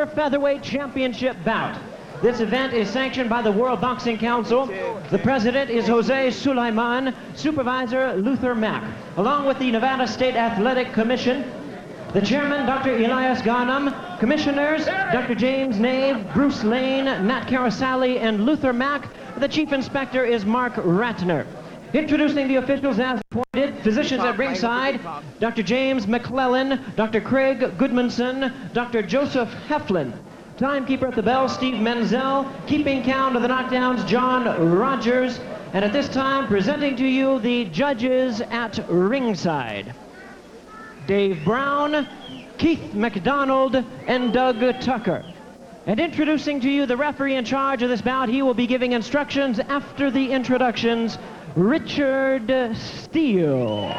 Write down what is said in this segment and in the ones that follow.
Featherweight Championship bout. This event is sanctioned by the World Boxing Council. The president is Jose Sulaiman, supervisor Luther Mack, along with the Nevada State Athletic Commission. The chairman, Dr. Elias Garnham, commissioners, Dr. James Nave, Bruce Lane, Nat Carasali, and Luther Mack. The chief inspector is Mark Ratner. Introducing the officials as appointed, physicians at ringside, Dr. James McClellan, Dr. Craig Goodmanson, Dr. Joseph Heflin. Timekeeper at the bell, Steve Menzel. Keeping count of the knockdowns, John Rogers. And at this time, presenting to you the judges at ringside, Dave Brown, Keith McDonald, and Doug Tucker. And introducing to you the referee in charge of this bout, he will be giving instructions after the introductions, Richard Steele.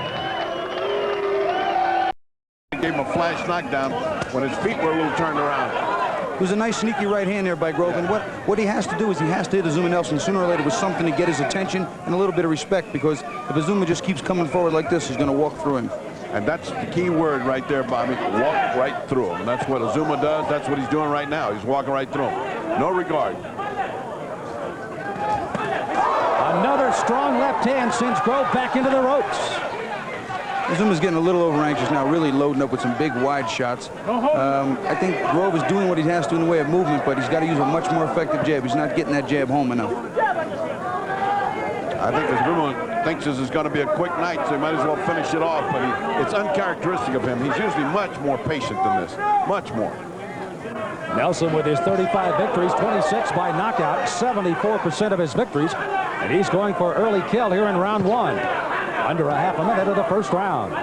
Gave him a flash knockdown when his feet were a little turned around. It was a nice sneaky right hand there by Grove, and what he has to do is he has to hit Azumah Nelson sooner or later with something to get his attention and a little bit of respect, because if Azumah just keeps coming forward like this, he's going to walk through him. And that's the key word right there, Bobby. Walk right through him. And that's what Azumah does. That's what he's doing right now. He's walking right through him. No regard. Another strong left hand sends Grove back into the ropes. Azumah's getting a little over anxious now, really loading up with some big wide shots. I think Grove is doing what he has to in the way of movement, but he's got to use a much more effective jab. He's not getting that jab home enough. I think Azumah thinks this is going to be a quick night, so he might as well finish it off, but it's uncharacteristic of him. He's usually much more patient than this, much more. Nelson with his 35 victories, 26 by knockout, 74% of his victories, and he's going for early kill here in round one. Under a half a minute of the first round. You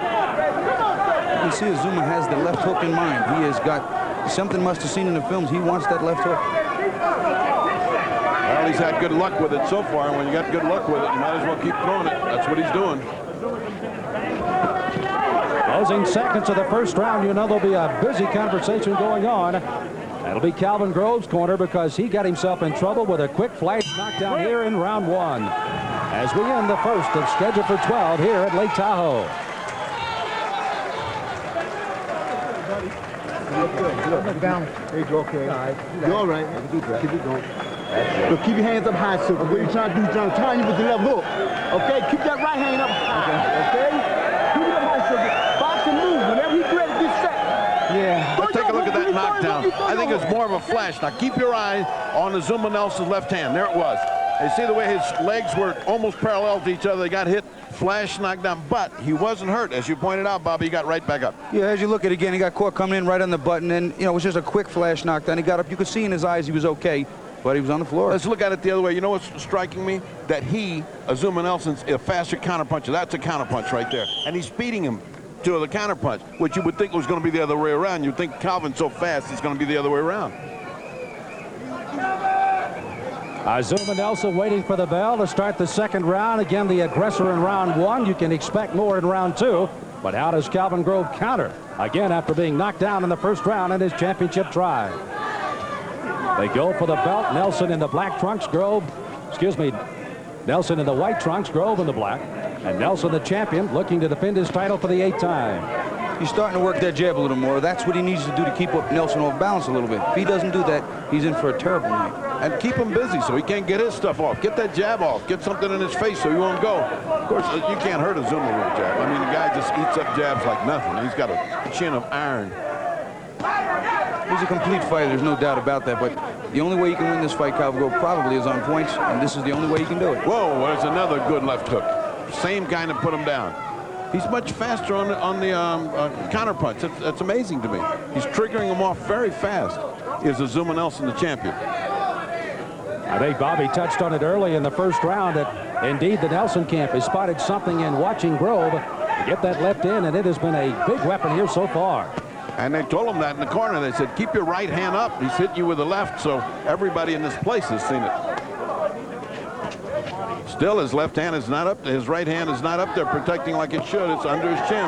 can see Azumah has the left hook in mind. He has got something, must have seen in the films. He wants that left hook. Well, he's had good luck with it so far, and when you got good luck with it, you might as well keep throwing it. That's what he's doing. Closing seconds of the first round, you know there'll be a busy conversation going on. That'll be Calvin Grove's corner, because he got himself in trouble with a quick flash knockdown here in round one. As we end the first of scheduled for 12 here at Lake Tahoe. Look down. There you go. Okay. You're all right. Keep it going. Look, keep your hands up high, Super. What are you trying to do? He's trying to turn you with the left hook. Okay? Keep that right hand up high. Okay? Keep it up high, Super. Box and move. Whenever he's ready, get set. Yeah. Let's take a look at that knockdown. I think it's more of a flash. Now keep your eye on Azumah Nelson's left hand. There it was. You see the way his legs were almost parallel to each other. They got hit, flash, knocked down, but he wasn't hurt. As you pointed out, Bobby, he got right back up. Yeah, as you look at it again, he got caught coming in right on the button, and, you know, it was just a quick flash knockdown. He got up. You could see in his eyes he was okay, but he was on the floor. Let's look at it the other way. You know what's striking me? That Azumah Nelson's a faster counterpuncher. That's a counterpunch right there. And he's beating him to the counterpunch, which you would think was going to be the other way around. You'd think Calvin's so fast, it's going to be the other way around. Azumah Nelson waiting for the bell to start the second round. Again, the aggressor in round one. You can expect more in round two. But how does Calvin Grove counter? Again, after being knocked down in the first round in his championship try. They go for the belt. Nelson in the black trunks, Nelson in the white trunks, Grove in the black. And Nelson, the champion, looking to defend his title for the 8th time. He's starting to work that jab a little more. That's what he needs to do to keep Nelson off balance a little bit. If he doesn't do that, he's in for a terrible night. And keep him busy so he can't get his stuff off. Get that jab off. Get something in his face so he won't go. Of course, you can't hurt Azumah with a jab. I mean, the guy just eats up jabs like nothing. He's got a chin of iron. He's a complete fighter, there's no doubt about that. But the only way you can win this fight, Calvin Grove, probably is on points, and this is the only way you can do it. Whoa, there's another good left hook. Same kind of put him down. He's much faster on the counter punch. That's amazing to me. He's triggering him off very fast. Is Azumah Nelson the champion? I think Bobby touched on it early in the first round that indeed the Nelson camp has spotted something in watching Grove to get that left in, and it has been a big weapon here so far. And they told him that in the corner. They said, keep your right hand up. He's hitting you with the left, so everybody in this place has seen it. Still, his left hand is not up. His right hand is not up there protecting like it should. It's under his chin.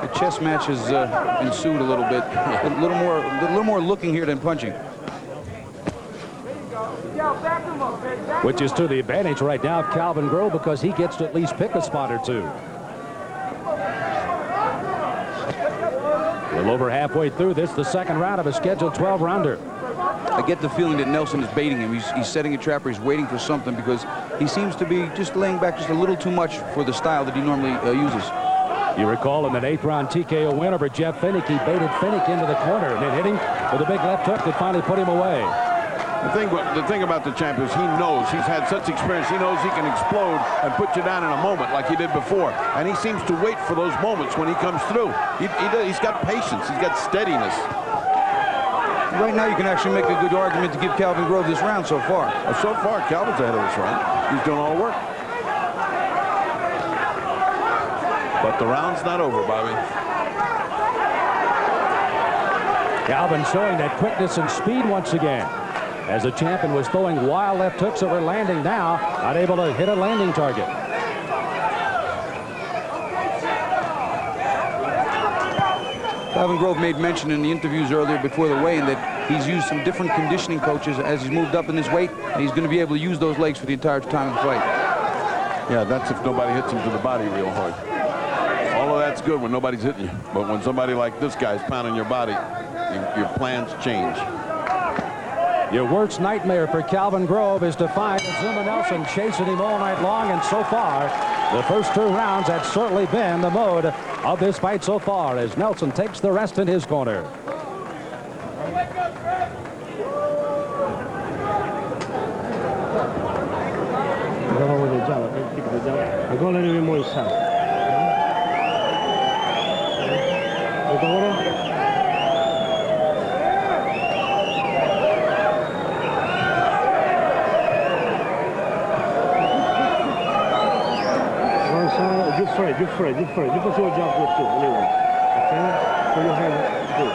The chess match has ensued a little bit. A little more looking here than punching. Which is to the advantage right now of Calvin Grove, because he gets to at least pick a spot or two. little over halfway through this, the second round of a scheduled 12-rounder. I get the feeling that Nelson is baiting him. He's setting a trap, or he's waiting for something, because he seems to be just laying back just a little too much for the style that he normally uses. You recall in an 8th-round TKO win over Jeff Finnick, he baited Finnick into the corner and then hit him with a big left hook that finally put him away. The thing about the champ is he knows, he's had such experience, he knows he can explode and put you down in a moment like he did before. And he seems to wait for those moments when he comes through. He's got patience, he's got steadiness. Right now you can actually make a good argument to give Calvin Grove this round so far. So far, Calvin's ahead of this round. He's doing all the work. But the round's not over, Bobby. Calvin showing that quickness and speed once again, as the champion was throwing wild left hooks that were landing now, unable to hit a landing target. Calvin Grove made mention in the interviews earlier before the weigh-in that he's used some different conditioning coaches as he's moved up in this weight, and he's going to be able to use those legs for the entire time of the fight. Yeah, that's if nobody hits him to the body real hard. All of that's good when nobody's hitting you, but when somebody like this guy's pounding your body, your plans change. Your worst nightmare for Calvin Grove is to find Azumah Nelson chasing him all night long, and so far, the first 2 rounds, that's certainly been the mode of this fight so far, as Nelson takes the rest in his corner. You're afraid. You put your job good too, anyway. Okay? Put your hand good.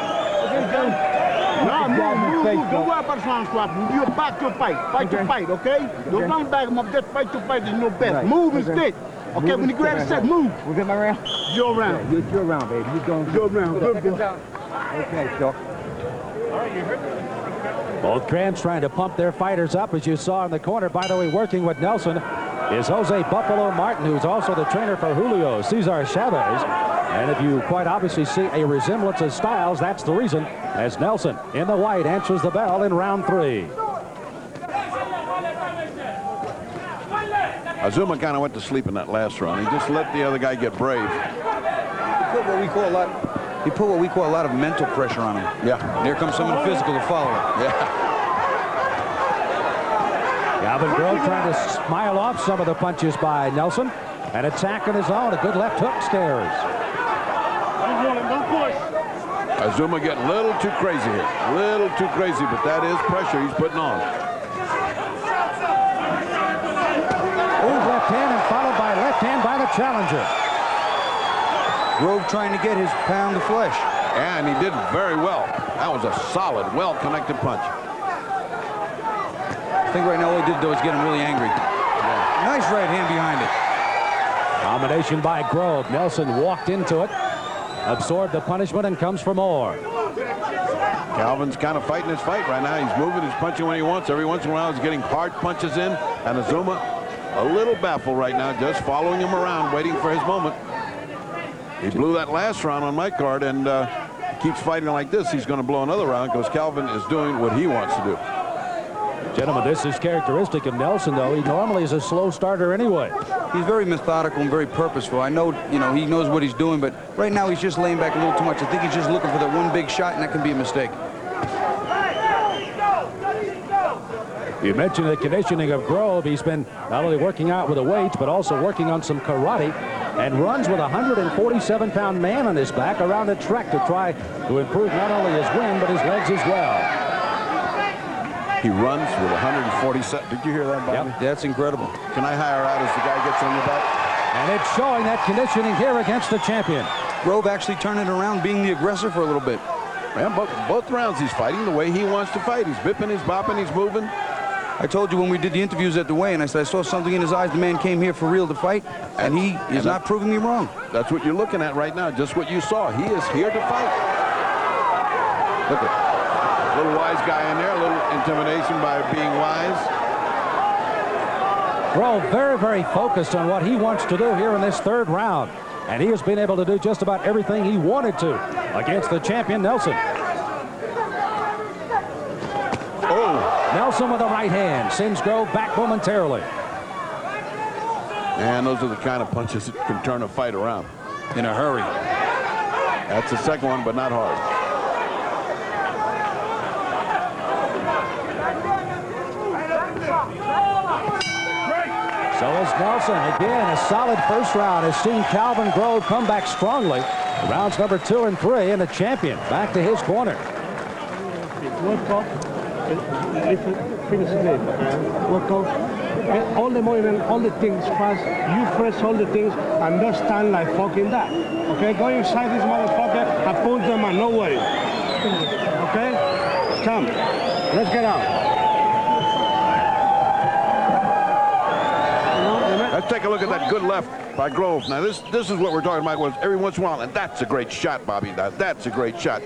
No, move. Don't worry about the round squat. You're back to fight. Fight to fight, okay? Don't run back him up. Just fight to fight is no best. Right. Move and stick. Okay, when you get ready to set, move. Was it my round? Your round. Yeah, your round, baby. You're going your round. Good. Okay, Doc. All right, you heard. Both camps trying to pump their fighters up, as you saw in the corner. By the way, working with Nelson is Jose Buffalo Martin, who's also the trainer for Julio Cesar Chavez. And if you quite obviously see a resemblance of styles, that's the reason, as Nelson in the white answers the bell in round 3. Azumah kind of went to sleep in that last round. He just let the other guy get brave. He put what we call a lot of mental pressure on him. Yeah. And here comes someone physical to follow it. Yeah. Calvin Grove trying to smile off some of the punches by Nelson, and attack on his own. A good left hook scares. Azumah getting a little too crazy here. A little too crazy, but that is pressure he's putting on. Oh, left hand, and followed by left hand by the challenger. Grove trying to get his pound of flesh. And he did very well. That was a solid, well-connected punch. I think right now all he did, though, is get him really angry. Yeah. Nice right hand behind it. Combination by Grove. Nelson walked into it, absorbed the punishment, and comes for more. Calvin's kind of fighting his fight right now. He's moving, he's punching when he wants. Every once in a while, he's getting hard punches in. And Azumah, a little baffled right now, just following him around, waiting for his moment. He blew that last round on my card, and keeps fighting like this. He's going to blow another round because Calvin is doing what he wants to do. Gentlemen, this is characteristic of Nelson, though. He normally is a slow starter anyway. He's very methodical and very purposeful. I know, he knows what he's doing, but right now he's just laying back a little too much. I think he's just looking for that one big shot, and that can be a mistake. You mentioned the conditioning of Grove. He's been not only working out with the weights, but also working on some karate, and runs with a 147-pound man on his back around the track to try to improve not only his wind, but his legs as well. He runs with 147. Did you hear that, Bobby? Yep, that's incredible. Can I hire out as the guy gets on your back? And it's showing that conditioning here against the champion. Grove actually turning it around, being the aggressor for a little bit. Yeah, both rounds he's fighting the way he wants to fight. He's bipping, he's bopping, he's moving. I told you when we did the interviews at the weigh-in, I said I saw something in his eyes. The man came here for real to fight, and he is not proving me wrong. That's what you're looking at right now, just what you saw. He is here to fight. Look at little wise guy in there, a little intimidation by being wise. Grove very, very focused on what he wants to do here in this third round. and he has been able to do just about everything he wanted to against the champion Nelson. Oh! Nelson with a right hand sends Grove back momentarily. And those are the kind of punches that can turn a fight around In a hurry. That's the second one, but not hard. So is Nelson. Again, a solid first round has seen Calvin Grove come back strongly. Rounds number 2 and 3, and the champion back to his corner. All the movement, all the things fast. You press all the things and don't stand like fucking that. Okay, go inside this motherfucker and punch them and no worry. Okay, come, let's get out. Let's take a look at that good left by Grove. Now this is what we're talking about. Was every once in a while, and that's a great shot, Bobby. That's a great shot.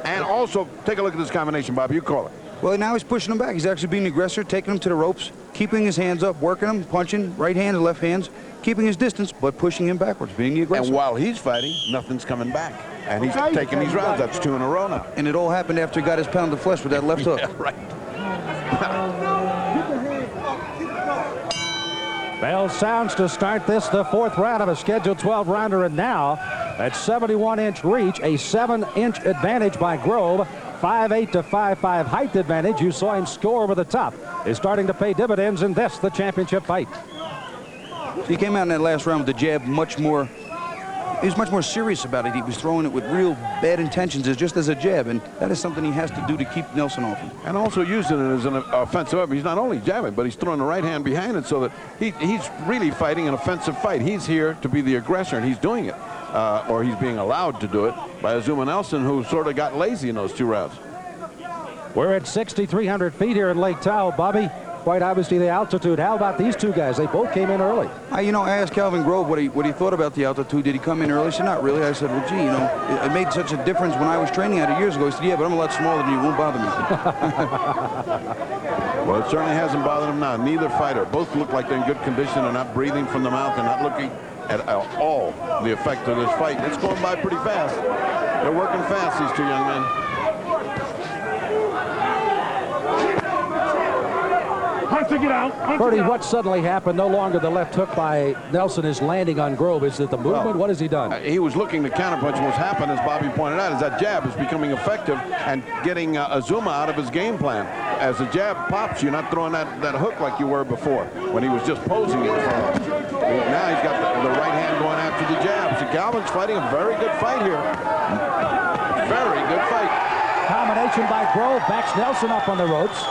And also take a look at this combination, Bobby. You call it. Well, now he's pushing him back. He's actually being the aggressor, taking him to the ropes, keeping his hands up, working him, punching, right hand and left hands, keeping his distance, but pushing him backwards, being the aggressor. And while he's fighting, nothing's coming back. And he's taking these rounds. That's 2 in a row now. And it all happened after he got his pound of flesh with that left hook. Yeah, right. Bell sounds to start this, the 4th round of a scheduled 12-rounder, and now at 71-inch reach, a 7-inch advantage by Grove. 5'8" to 5'5" height advantage. You saw him score over the top. Is starting to pay dividends in this, the championship fight. He came out in that last round with the jab much more. He was much more serious about it. He was throwing it with real bad intentions, just as a jab, and that is something he has to do to keep Nelson off him. And also using it as an offensive weapon. He's not only jabbing, but he's throwing the right hand behind it so that he's really fighting an offensive fight. He's here to be the aggressor, and he's doing it. Or he's being allowed to do it by Azumah Nelson, who sort of got lazy in those 2 rounds. We're at 6,300 feet here in Lake Tahoe, Bobby. Quite obviously the altitude. How about these two guys? They both came in early. I asked Calvin Grove what he thought about the altitude. Did he come in early? He said, not really. I said, well, gee, it made such a difference when I was training out years ago. He said, yeah, but I'm a lot smaller than you. It won't bother me. Well, it certainly hasn't bothered him now. Neither fighter. Both look like they're in good condition. They're not breathing from the mouth. They're not looking at all the effect of this fight. It's going by pretty fast. They're working fast, these 2 young men. Bertie, what suddenly happened? No longer the left hook by Nelson is landing on Grove. Is it the movement? What has he done? He was looking to counterpunch. What's happened, as Bobby pointed out, is that jab is becoming effective and getting Azumah out of his game plan. As the jab pops, you're not throwing that hook like you were before when he was just posing it. Now he's got the right hand going after the jab. So Calvin's fighting a very good fight here. Very good fight. Combination by Grove backs Nelson up on the ropes.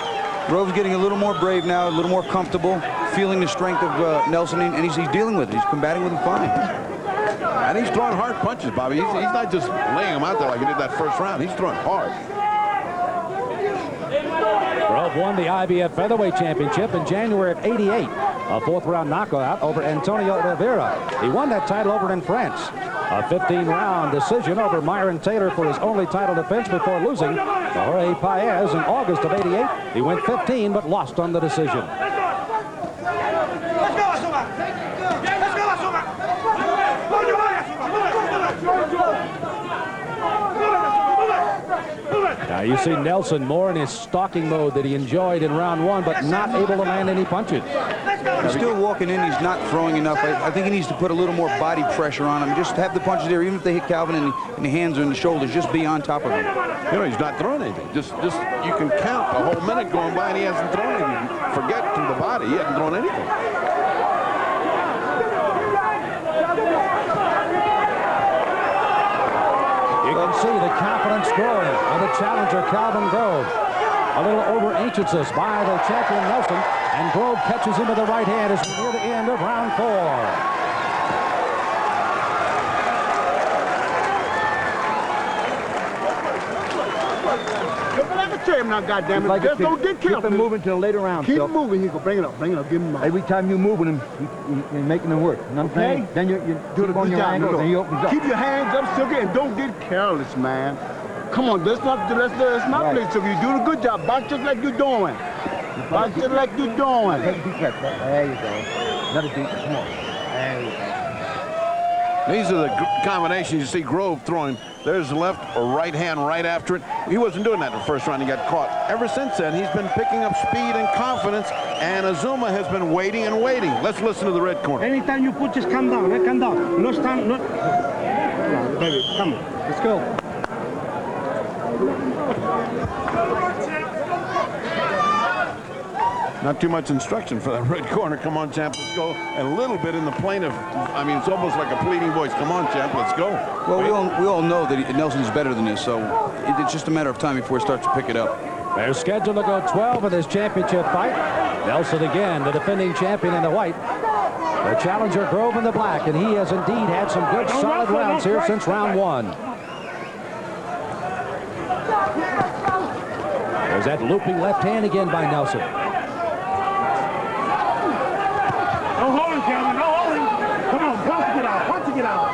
Grove's getting a little more brave now, a little more comfortable, feeling the strength of Nelson, and he's dealing with it. He's combating with him fine. And he's throwing hard punches, Bobby. He's not just laying them out there like he did that first round. He's throwing hard. Grove won the IBF Featherweight Championship in January of '88. A 4th-round knockout over Antonio Rivera. He won that title over in France. A 15-round decision over Myron Taylor for his only title defense before losing to Jorge Paez in August of '88. He went 15 but lost on the decision. Let's go, Azumah! Let's go, Azumah! Move your body, Azumah! Now you see Nelson more in his stalking mode that he enjoyed in round 1, but not able to land any punches. He's still walking in. He's not throwing enough. I think he needs to put a little more body pressure on him. Just have the punches there, even if they hit Calvin in the hands or in the shoulders. Just be on top of him. He's not throwing anything. Just you can count a whole minute going by and he hasn't thrown anything. Forget to the body. He hasn't thrown anything. You can see the confidence growing of the challenger, Calvin Grove. A little over-anxiousness by the champion, Nelson, and Grove catches him with the right hand as we near the end of round 4. Now, goddammit. Like Just don't get killed. Keep him moving till later round. Keep moving. He go. Bring it up. Give him up. Every time you moving him, you're making him work. You know what I'm saying? Then you Do keep on your angles and he opens up. Keep your hands up, Silky, and don't get careless, man. Come on, let's not play, Silky. You do a good job. Box just like you're doing. Box just like you're doing. Take a deep breath. There you go. Another deep. Come on. There you go. These are the combinations you see Grove throwing. There's the left or right hand right after it. He wasn't doing that in the first round. He got caught. Ever since then, he's been picking up speed and confidence, and Azumah has been waiting and waiting. Let's listen to the red corner. Anytime you put, just calm down. Calm down. No stand. No. No, baby, come on. Let's go. Not too much instruction for that red corner. Come on, champ, let's go. And a little bit in the plaintive. I mean, it's almost like a pleading voice. Come on, champ, let's go. Well, we all know that Nelson's better than this, so it's just a matter of time before he starts to pick it up. They're scheduled to go 12 in this championship fight. Nelson again, the defending champion in the white. The challenger Grove in the black, and he has indeed had some good solid rounds here since round 1. There's that looping left hand again by Nelson. No holding, Calvin. No holding. Come on, punch to get out. Punch to get out.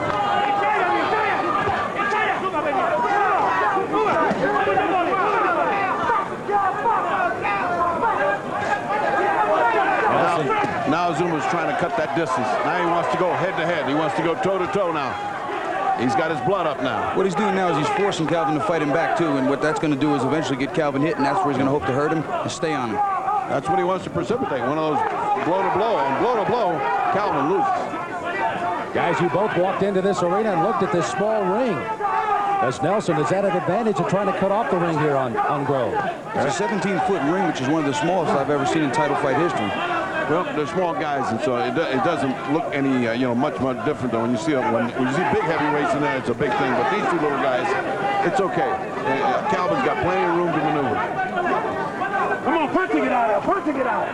Now Azumah's trying to cut that distance. Now he wants to go head-to-head. He wants to go toe-to-toe now. He's got his blood up now. What he's doing now is he's forcing Calvin to fight him back, too, and what that's going to do is eventually get Calvin hit, and that's where he's going to hope to hurt him and stay on him. That's what he wants to precipitate. One of those blow-to-blow, and blow-to-blow, Calvin loses. Guys, you both walked into this arena and looked at this small ring. As Nelson is at an advantage of trying to cut off the ring here on Grove. It's a 17-foot ring, which is one of the smallest I've ever seen in title fight history. Well, they're small guys, and so it doesn't look any, much different than when you see when you see big heavyweights in there. It's a big thing, but these two little guys, it's okay. Calvin's got plenty of room to maneuver. Come on, punch to get out. Punch to get out.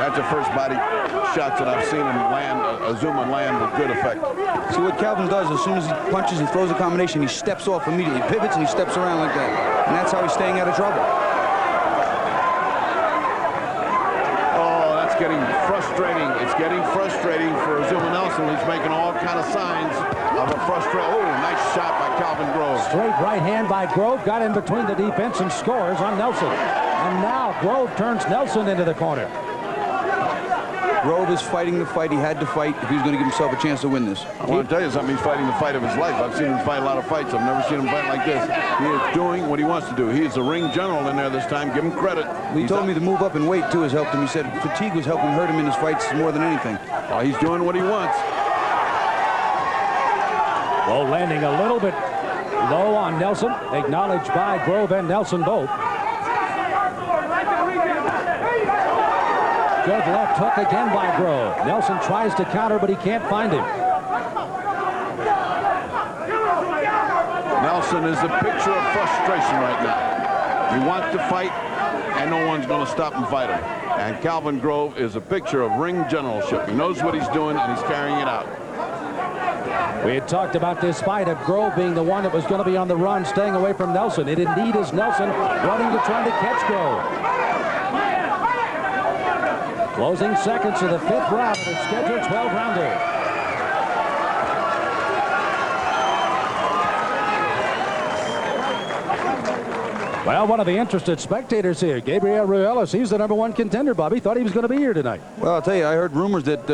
That's the first body shots that I've seen him land, Azumah land with good effect. See what Calvin does, as soon as he punches and throws a combination, he steps off immediately, pivots, and he steps around like that. And that's how he's staying out of trouble. Oh, that's getting frustrating. It's getting frustrating for Azumah Nelson. He's making all kind of signs of a frustration. Oh, nice shot by Calvin Grove. Straight right hand by Grove, got in between the defense and scores on Nelson. And now Grove turns Nelson into the corner. Grove is fighting the fight he had to fight if he was going to give himself a chance to win this. I want to tell you something. He's fighting the fight of his life. I've seen him fight a lot of fights. I've never seen him fight like this. He is doing what he wants to do. He is the ring general in there this time. Give him credit. He told me the move up in weight, too, has helped him. He said fatigue was helping hurt him in his fights more than anything. Oh, he's doing what he wants. Well, landing a little bit low on Nelson. Acknowledged by Grove and Nelson both. Good left hook again by Grove. Nelson tries to counter, but he can't find him. Nelson is a picture of frustration right now. He wants to fight, and no one's going to stop him fighting. And Calvin Grove is a picture of ring generalship. He knows what he's doing, and he's carrying it out. We had talked about this fight of Grove being the one that was going to be on the run, staying away from Nelson. It indeed is Nelson running to try to catch Grove. Closing seconds of the 5th round of the scheduled 12-rounder. Well, one of the interested spectators here, Gabriel Ruelas, he's the #1 contender, Bobby. Thought he was going to be here tonight. Well, I'll tell you, I heard rumors that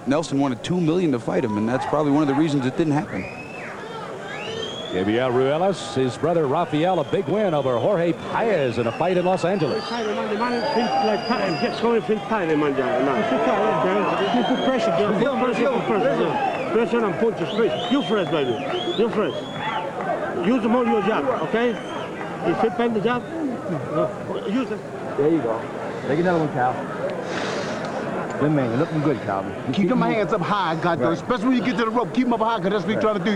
Nelson wanted $2 million to fight him, and that's probably one of the reasons it didn't happen. Gabriel Ruelas, his brother Rafael, a big win over Jorge Paez in a fight in Los Angeles. Pressure, pressure and punches. You first, baby. You first. Use the more your jab, okay? You fit bend the jab? No. Use it. There you go. Take another one, Cal. Good man, you're looking good, Calvin. Keep them hands up high, goddamn. Especially when you get to the rope, keep them up high, because that's what he's trying to do.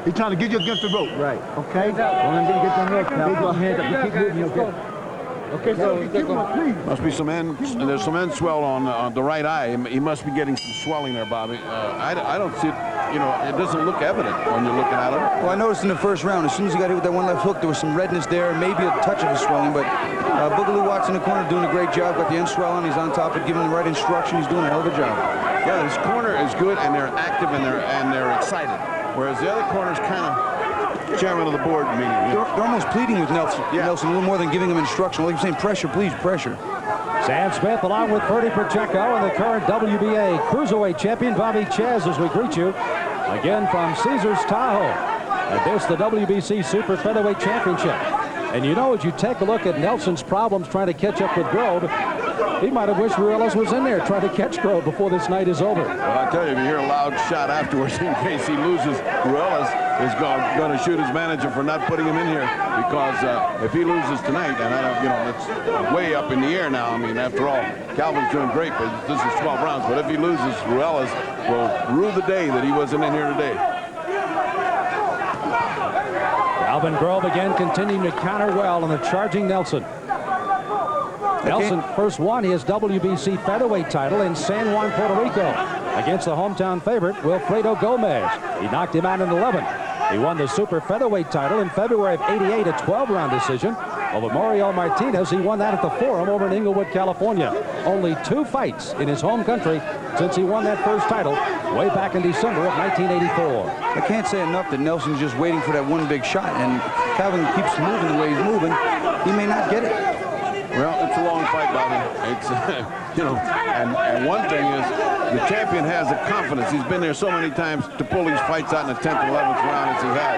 He's trying to get you against the rope. Right. Okay? Don't let him get them ropes, Cal. Keep them hands up. You keep moving, okay? Okay, so keep them up, please. Must be some end. There's some end swell on the right eye. He must be getting some swelling there, Bobby. I don't see it. You know, it doesn't look evident when you're looking at him. Well, I noticed in the first round, as soon as he got hit with that one left hook, there was some redness there, maybe a touch of a swelling, but Boogaloo Watts in the corner doing a great job. Got the end swell on. He's on top of giving the right instruction. He's doing a hell of a job. Yeah, this corner is good, and they're active, and they're excited. Whereas the other corner's kind of chairman of the board meeting. They're almost pleading with Nelson. Yeah. Nelson, a little more than giving him instruction. Like he's saying, pressure, please, pressure. Sam Smith along with Ferdy Pacheco and the current WBA Cruiserweight champion Bobby Chaz as we greet you again from Caesars Tahoe. And this, the WBC Super Featherweight Championship. And you know, as you take a look at Nelson's problems trying to catch up with Grove, he might have wished Ruelas was in there trying to catch Grove before this night is over. Well, I tell you, if you hear a loud shot afterwards in case he loses, Ruelas is going to shoot his manager for not putting him in here, because if he loses tonight, and it's way up in the air now. I mean, after all, Calvin's doing great, but this is 12 rounds. But if he loses, Ruelas will rue the day that he wasn't in here today. Calvin Grove again continuing to counter well on the charging Nelson. Nelson first won his WBC featherweight title in San Juan, Puerto Rico, against the hometown favorite, Wilfredo Gomez. He knocked him out in 11. He won the super featherweight title in February of '88, a 12-round decision over Mauriel Martinez. He won that at the Forum over in Inglewood, California. Only 2 fights in his home country since he won that first title way back in December of 1984. I can't say enough that Nelson's just waiting for that one big shot, and Calvin keeps moving the way he's moving. He may not get it. Well, it's a long fight, Bobby. It's, and one thing is, the champion has the confidence. He's been there so many times to pull these fights out in the 10th and 11th round as he has.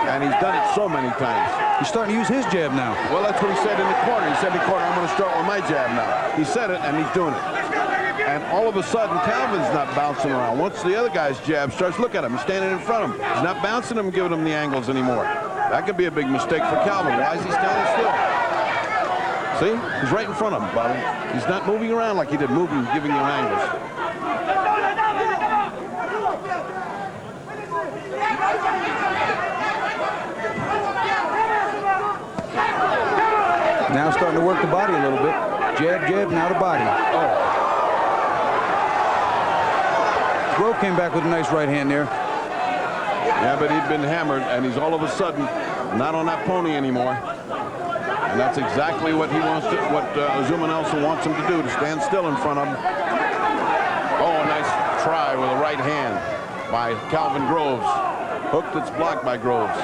And he's done it so many times. He's starting to use his jab now. Well, that's what he said in the corner. He said in the corner, I'm going to start with my jab now. He said it, and he's doing it. And all of a sudden, Calvin's not bouncing around. Once the other guy's jab starts, look at him. He's standing in front of him. He's not bouncing him and giving him the angles anymore. That could be a big mistake for Calvin. Why is he standing still? See? He's right in front of him, Bobby. He's not moving around like he did, giving you angles. Now starting to work the body a little bit. Jab, jab, now the body. Oh. Grove came back with a nice right hand there. Yeah, but he'd been hammered, and he's all of a sudden not on that pony anymore. And that's exactly what he wants to, Azumah Nelson wants him to do, to stand still in front of him. Oh, a nice try with a right hand by Calvin Groves. Hook that's blocked by Groves.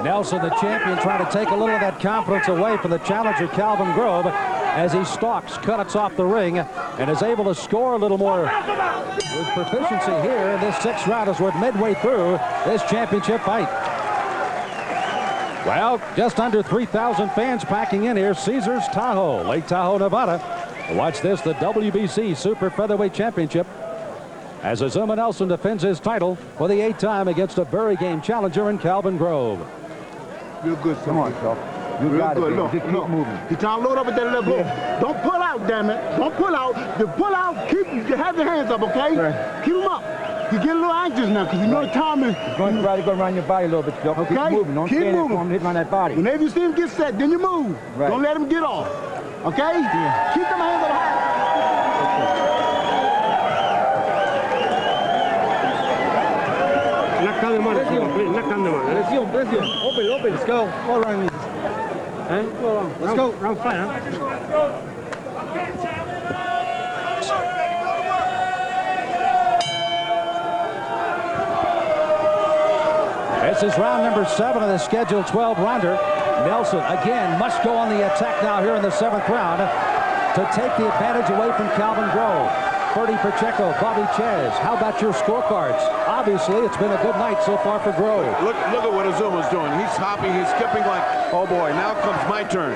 Nelson, the champion, trying to take a little of that confidence away from the challenger Calvin Grove as he stalks, cuts off the ring, and is able to score a little more with proficiency here in this 6th round as we're midway through this championship fight. Well, just under 3,000 fans packing in here. Caesars Tahoe, Lake Tahoe, Nevada. Watch this, the WBC Super Featherweight Championship, as Azumah Nelson defends his title for the 8th time against a very game challenger in Calvin Grove. Real good, come on, Phil. You got it, look, just keep moving. He's trying to load up at that left hook. Don't pull out, damn it. Don't pull out. The pull out, have your hands up, okay? Right. Keep them up. You get a little anxious now because you know the time is. Going to try to go around your body a little bit, Phil. Okay? Keep moving. Don't keep stand moving. there hit on that body. Whenever you see him get set, then you move. Right. Don't let him get off. Okay? Yeah. Keep them hands up high. Presión. Open. Let's go. All around me. Let's go. Round 5, huh? This is round number 7 of the scheduled 12-rounder. Nelson again must go on the attack now here in the 7th round to take the advantage away from Calvin Grove. Ferdy Pacheco, Bobby Chez. How about your scorecards? Obviously, it's been a good night so far for Grove. Look at what Azumah's doing. He's hopping, he's skipping like, oh boy, now comes my turn.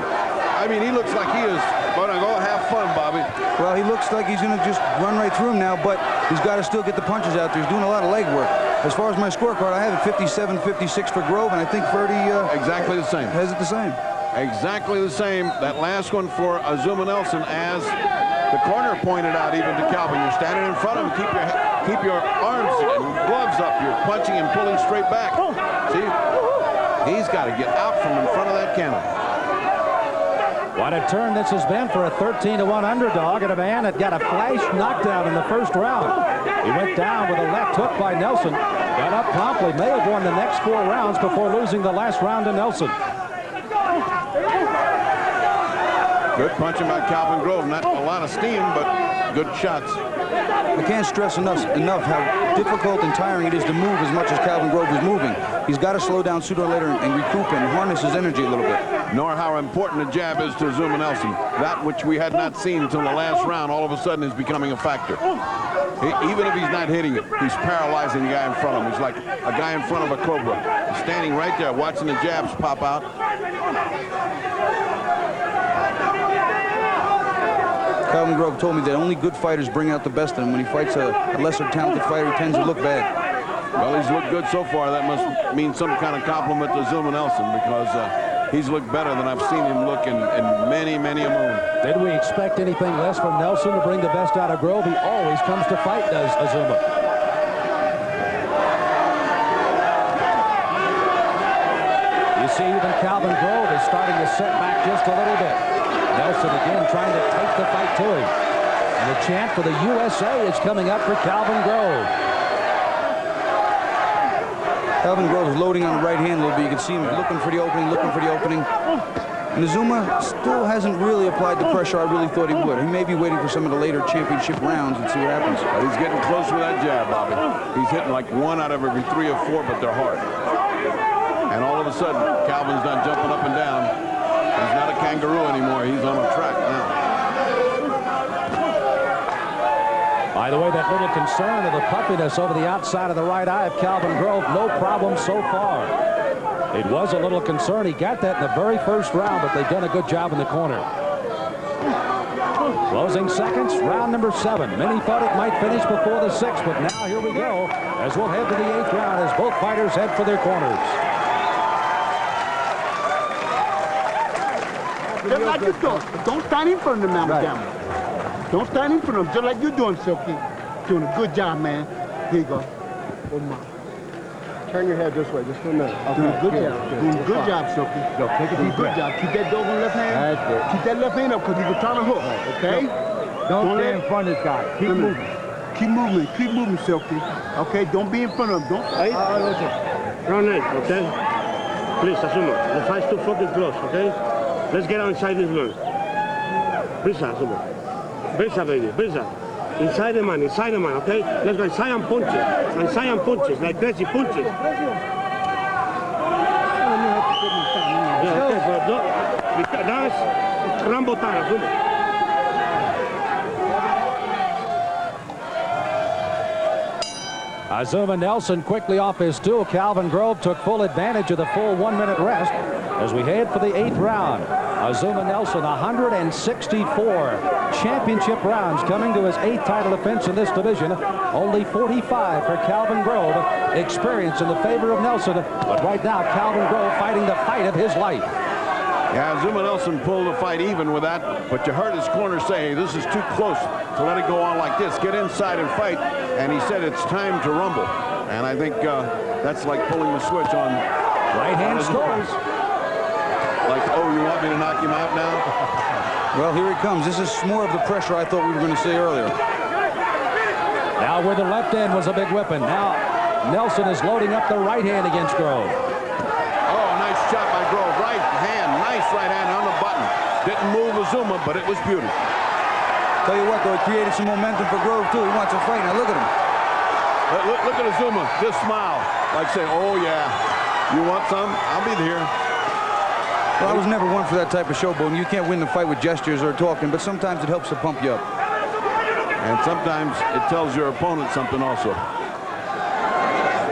I mean, he looks like he is going to go have fun, Bobby. Well, he looks like he's going to just run right through him now, but he's got to still get the punches out there. He's doing a lot of leg work. As far as my scorecard, I have it 57-56 for Grove, and I think Ferdy exactly the same. Has it the same. Exactly the same. That last one for Azumah Nelson, as the corner pointed out even to Calvin. You're standing in front of him. Keep your arms and gloves up. You're punching and pulling straight back. See? He's got to get out from in front of that cannon. What a turn this has been for a 13-1 underdog and a man that got a flash knockdown in the first round. He went down with a left hook by Nelson. Got up promptly. May have won the next 4 rounds before losing the last round to Nelson. Good punching by Calvin Grove. Not a lot of steam, but good shots. I can't stress enough how difficult and tiring it is to move as much as Calvin Grove was moving. He's got to slow down sooner or later and recoup and harness his energy a little bit. Nor how important a jab is to Azumah Nelson. That which we had not seen until the last round all of a sudden is becoming a factor. Even if he's not hitting it, he's paralyzing the guy in front of him. He's like a guy in front of a cobra. He's standing right there watching the jabs pop out. Calvin Grove told me that only good fighters bring out the best in him. When he fights a lesser talented fighter, he tends to look bad. Well, he's looked good so far. That must mean some kind of compliment to Azumah Nelson, because he's looked better than I've seen him look in many, many a moon. Did we expect anything less from Nelson to bring the best out of Grove? He always comes to fight, does Azumah. You see, even Calvin Grove is starting to set back just a little bit. Nelson again trying to take the fight to him. And the chant for the USA is coming up for Calvin Grove. Calvin Grove is loading on the right hand a little bit. You can see him looking for the opening, looking for the opening. And Azumah still hasn't really applied the pressure I really thought he would. He may be waiting for some of the later championship rounds and see what happens. But he's getting close with that jab, Bobby. He's hitting like 1 out of every 3 or 4, but they're hard. And all of a sudden, Calvin's done jumping up and down. He's not a kangaroo anymore. He's on a track now. By the way, that little concern of the puffiness over the outside of the right eye of Calvin Grove, no problem so far. It was a little concern. He got that in the very first round, but they've done a good job in the corner. Closing seconds, round number 7. Many thought it might finish before the 6th, but now here we go as we'll head to the 8th round as both fighters head for their corners. Just like you do. Don't stand in front of them, man. Don't stand in front of them, just like you're doing, Silky. Doing a good job, man. Here you go. Oh, my. Turn your head this way, just for a minute. Okay. Doing a good job. Doing a good job, Silky. Go, take a deep Good breath. job. Keep that dog on the left hand. That's it. Keep that left hand up, because he was trying to hook, okay? Don't stay in front of this guy. Keep moving. Keep moving. Keep moving, Silky. Okay? Don't be in front of him. Don't. Right? Round 8, okay? Please, Azumah. The fight's too fucking close, okay? Let's get outside this one. Brisa, Azumah. Brisa, baby. Brisa. Inside the man, okay? Let's go inside and punches, like crazy punches. Yeah, okay, but no, that's Rambo time, Azumah. Azumah Nelson quickly off his stool. Calvin Grove took full advantage of the full 1-minute rest as we head for the 8th round. Azumah Nelson, 164 championship rounds coming to his 8th title defense in this division. Only 45 for Calvin Grove. Experience in the favor of Nelson, but right now Calvin Grove fighting the fight of his life. Yeah, Azumah Nelson pulled the fight even with that, but you heard his corner say, hey, this is too close to let it go on like this. Get inside and fight. And he said it's time to rumble. And I think that's like pulling the switch on. Right hand scores. Like, oh, you want me to knock him out now? Well, here it comes. This is more of the pressure I thought we were going to see earlier. Now where the left hand was a big weapon. Now Nelson is loading up the right hand against Grove. Oh, nice shot by Grove. Right hand, nice right hand on the button. Didn't move Azumah, but it was beautiful. Tell you what, though, it created some momentum for Grove, too. He wants to fight. Now, look at him. Look at Azumah. Just smile. Like saying, oh, yeah. You want some? I'll be here. Well, I was never one for that type of showboating. You can't win the fight with gestures or talking, but sometimes it helps to pump you up. And sometimes it tells your opponent something also.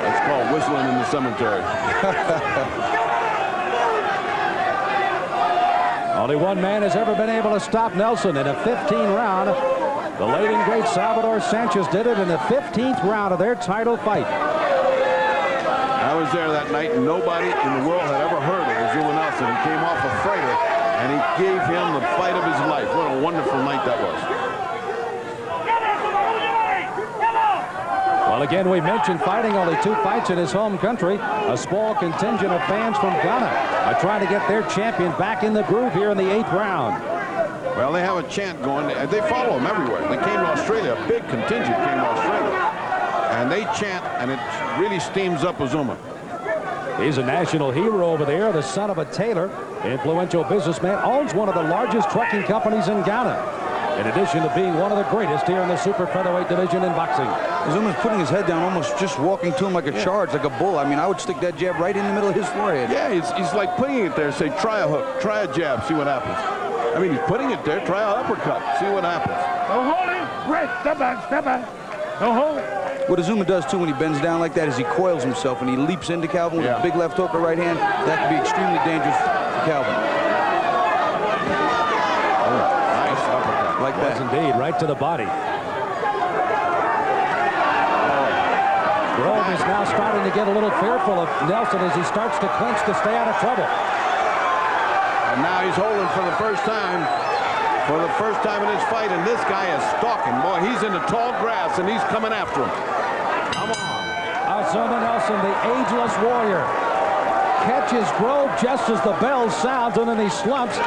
That's called whistling in the cemetery. Only one man has ever been able to stop Nelson in a 15 round. The late and great Salvador Sanchez did it in the 15th round of their title fight. I was there that night, and nobody in the world had ever heard of Azumah Nelson. He came off a freighter, and he gave him the fight of his life. What a wonderful night that was. Well, again, we mentioned fighting only 2 fights in his home country. A small contingent of fans from Ghana are trying to get their champion back in the groove here in the 8th round. Well, they have a chant going. They follow him everywhere. They came to Australia. A big contingent came to Australia. And they chant, and it really steams up Azumah. He's a national hero over there, the son of a tailor, influential businessman, owns one of the largest trucking companies in Ghana. in addition to being one of the greatest here in the super featherweight division in boxing. Azuma's putting his head down, almost just walking to him like a charge, like a bull. I mean, I would stick that jab right in the middle of his forehead. Yeah, he's like putting it there. Say, try a hook, try a jab, see what happens. I mean, he's putting it there. Try an uppercut, see what happens. No holding. Great. Step back. Step back. No hold. What Azumah does, too, when he bends down like that is he coils himself and he leaps into Calvin with a big left hook or right hand. That could be extremely dangerous for Calvin. Nice uppercut. Like that. Yes, indeed, right to the body. Grove is now starting to get a little fearful of Nelson as he starts to clinch to stay out of trouble. And now he's holding for the first time. For the first time in his fight, and this guy is stalking. Boy, he's in the tall grass, and he's coming after him. Come on. Azumah Nelson, the ageless warrior, catches Grove just as the bell sounds, and then he slumps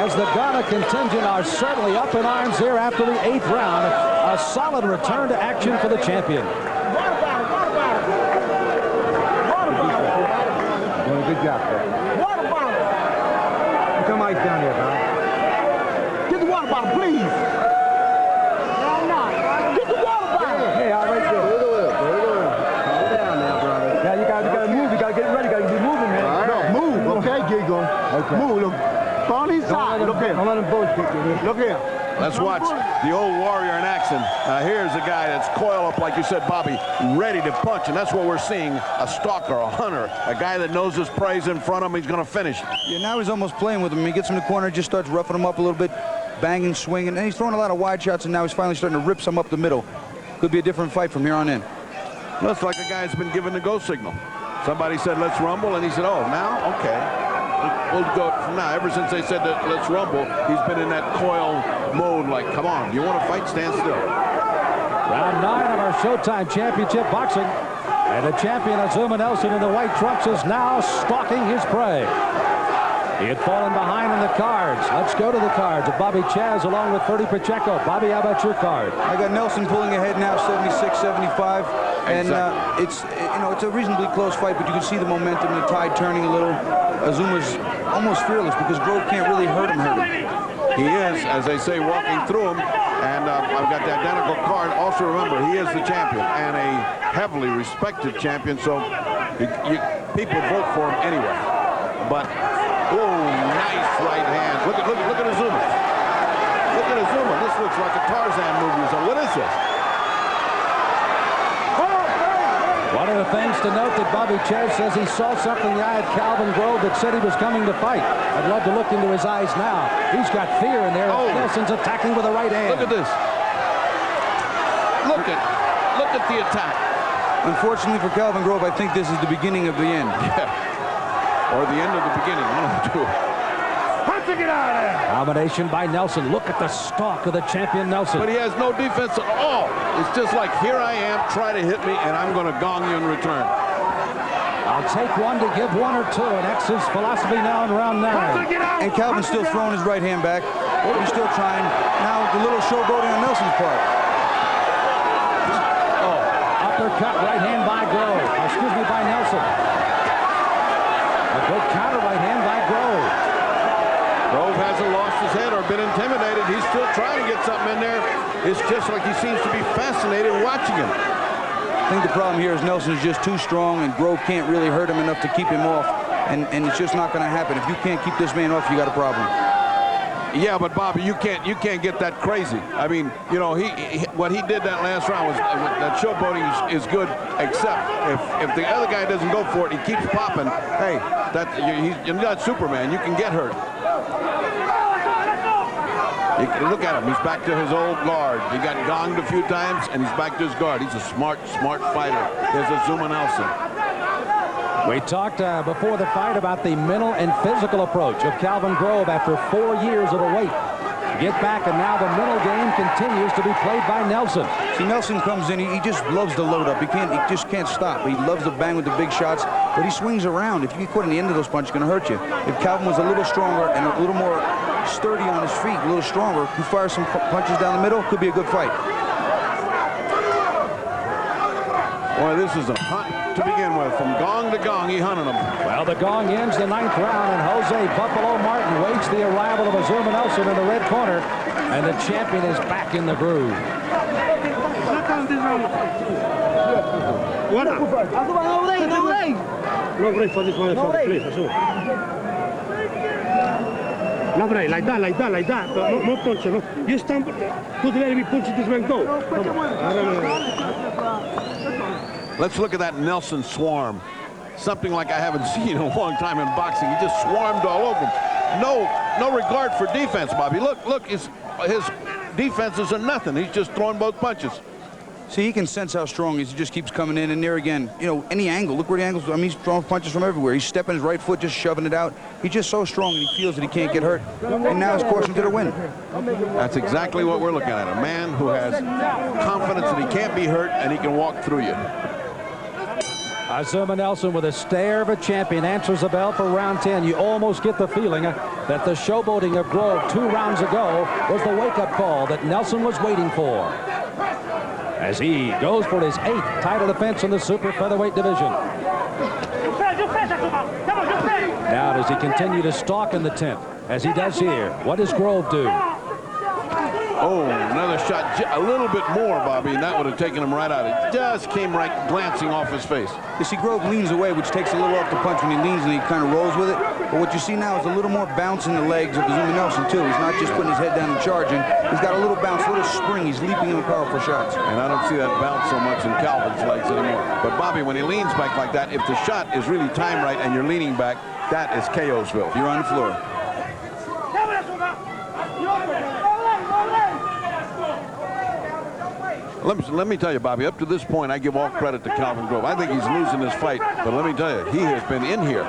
as the Ghana contingent are certainly up in arms here after the 8th round. A solid return to action for the champion. Doing a good job, sir. Water bottle. Come on down here, pal. Get the water bottle, please. No, I'm not. Get the water bottle. Hey, all right there. Calm down now, brother. Yeah, you gotta move. You gotta get ready. You gotta be moving, man. No, move, okay, Gigo. Okay. Move, look. On his side, look here. Don't let him bullshit you. Look here. Let's watch the old warrior in action. Here's a guy that's coiled up, like you said, Bobby, ready to punch, and that's what we're seeing, a stalker, a hunter, a guy that knows his prey's in front of him. He's going to finish. Yeah, now he's almost playing with him. He gets him in the corner, just starts roughing him up a little bit, banging, swinging, and he's throwing a lot of wide shots, and now he's finally starting to rip some up the middle. Could be a different fight from here on in. Looks like a guy's been given the go signal. Somebody said, let's rumble, and he said, oh, now? Okay. We'll go from now. Ever since they said that let's rumble, he's been in that coil mode like, come on, you want to fight? Stand still. Round 9 of our Showtime Championship boxing. And the champion, Azumah Nelson, in the white trunks, is now stalking his prey. He had fallen behind in the cards. Let's go to the cards of Bobby Chaz along with Ferdy Pacheco. Bobby, how about your card? I got Nelson pulling ahead now, 76-75. And it's a reasonably close fight, but you can see the momentum, the tide turning a little. Azumah's almost fearless because Grove can't really hurt him. He is, as they say, walking through him. And I've got the identical card. Also remember, he is the champion and a heavily respected champion, so people vote for him anyway. But, oh, nice right hand. Look at Azumah. Look at Azumah. This looks like a Tarzan movie. So what is this? One of the things to note that Bobby Chaz says he saw something in the eye of Calvin Grove that said he was coming to fight. I'd love to look into his eyes now. He's got fear in there. Oh. Nelson's attacking with the right hand. Look at this. Look at the attack. Unfortunately for Calvin Grove, I think this is the beginning of the end. Yeah. Or the end of the beginning. One of the two. Punching it out of there. Combination by Nelson. Look at the stalk of the champion Nelson. But he has no defense at all. It's just like, here I am, try to hit me, and I'm going to gong you in return. I'll take one to give one or two, and that's his philosophy now in round 9. And Calvin's still throwing his right hand back. He's still trying. Now the little showboating on Nelson's part. Oh, uppercut right hand by Grove. Excuse me, by Nelson. A good counter right hand by Grove. Grove hasn't lost his head or been intimidated. He's still trying to get something in there. It's just like he seems to be fascinated watching him. I think the problem here is Nelson is just too strong, and Grove can't really hurt him enough to keep him off. And it's just not going to happen. If you can't keep this man off, you got a problem. Yeah, but Bobby, you can't get that crazy. I mean, you know, what he did that last round was that showboating is good, except if the other guy doesn't go for it, he keeps popping. Hey, you're not Superman. You can get hurt. Look at him. He's back to his old guard. He got gonged a few times, and he's back to his guard. He's a smart fighter. There's Azumah Nelson. We talked before the fight about the mental and physical approach of Calvin Grove after 4 years of a wait. Get back, and now the mental game continues to be played by Nelson. See, Nelson comes in, he just loves to load up. He just can't stop. He loves to bang with the big shots, but he swings around. If you get caught in the end of those punches, it's going to hurt you. If Calvin was a little stronger and a little more sturdy on his feet, a little stronger, he fires some punches down the middle, could be a good fight. Boy, this is a hunt to begin with. From gong to gong, he hunted them. Well, the gong ends the 9th round, and Jose Buffalo Martin waits the arrival of Azumah Nelson in the red corner. And the champion is back in the groove. What up? No break for this motherfucker, please. No break, like that. No punch, no. You stand, put the very punch this man go. Let's look at that Nelson swarm. Something like I haven't seen in a long time in boxing. He just swarmed all over him. No regard for defense, Bobby. Look, his defenses are nothing. He's just throwing both punches. See, he can sense how strong he is. He just keeps coming in, and there again, you know, any angle. Look where the angles. I mean, he's throwing punches from everywhere. He's stepping his right foot, just shoving it out. He's just so strong, and he feels that he can't get hurt. And now he's coursing to the win. That's exactly what we're looking at. A man who has confidence that he can't be hurt and he can walk through you. Azumah Nelson, with a stare of a champion, answers the bell for round 10. You almost get the feeling that the showboating of Grove 2 rounds ago was the wake-up call that Nelson was waiting for, as he goes for his 8th title defense in the super featherweight division. Now, does he continue to stalk in the 10th, as he does here? What does Grove do? Oh, another shot, a little bit more, Bobby, and that would have taken him right out. It just came right glancing off his face. You see, Grove leans away, which takes a little off the punch when he leans and he kind of rolls with it. But what you see now is a little more bounce in the legs of Azumah Nelson, too. He's not just putting his head down and charging. He's got a little bounce, a little spring. He's leaping in powerful shots. And I don't see that bounce so much in Calvin's legs anymore. But, Bobby, when he leans back like that, if the shot is really timed right and you're leaning back, that is Chaosville. You're on the floor. Let me tell you, Bobby, up to this point, I give all credit to Calvin Grove. I think he's losing this fight, but let me tell you, he has been in here.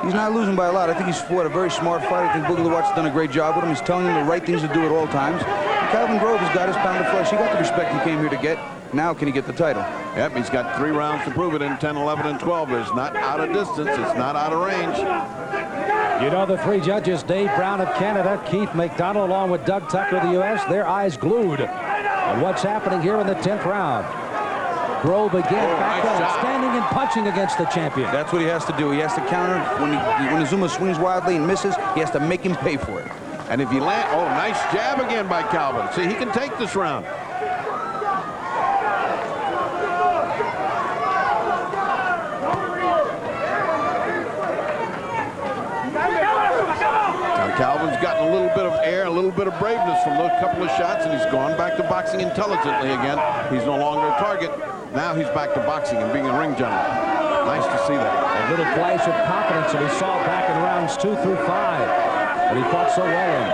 He's not losing by a lot. I think he's fought a very smart fight. I think Boogie LeWat's done a great job with him. He's telling him the right things to do at all times. And Calvin Grove has got his pound of flesh. He got the respect he came here to get. Now can he get the title? Yep, he's got 3 rounds to prove it in 10, 11, and 12. It's not out of distance. It's not out of range. You know, the 3 judges, Dave Brown of Canada, Keith McDonald, along with Doug Tucker of the U.S., their eyes glued on what's happening here in the 10th round. Grove again, back nice standing and punching against the champion. That's what he has to do. He has to counter. When Azumah swings wildly and misses, he has to make him pay for it. And if he land, oh, nice jab again by Calvin. See, he can take this round. Calvin's gotten a little bit of air, a little bit of braveness from those couple of shots, and he's gone back to boxing intelligently again. He's no longer a target. Now he's back to boxing and being a ring general. Nice to see that. A little flash of confidence that we saw back in rounds 2 through 5, that he fought so well in.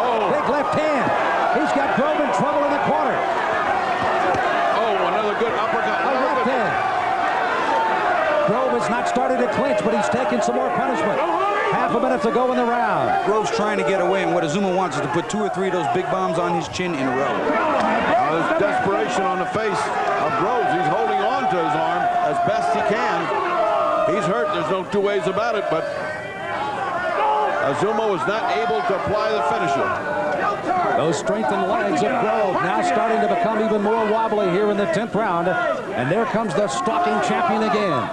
Oh! Big left hand. He's got Grove in trouble in the corner. Oh, another good uppercut. A left hand. Grove has not started to clinch, but he's taking some more punishment. Half a minute to go in the round. Grove's trying to get away, and what Azumah wants is to put 2 or 3 of those big bombs on his chin in a row. There's desperation on the face of Groves. He's holding on to his arm as best he can. He's hurt. There's no 2 ways about it, but Azumah was not able to apply the finisher. Those strengthened legs of Grove now starting to become even more wobbly here in the 10th round. And there comes the stalking champion again.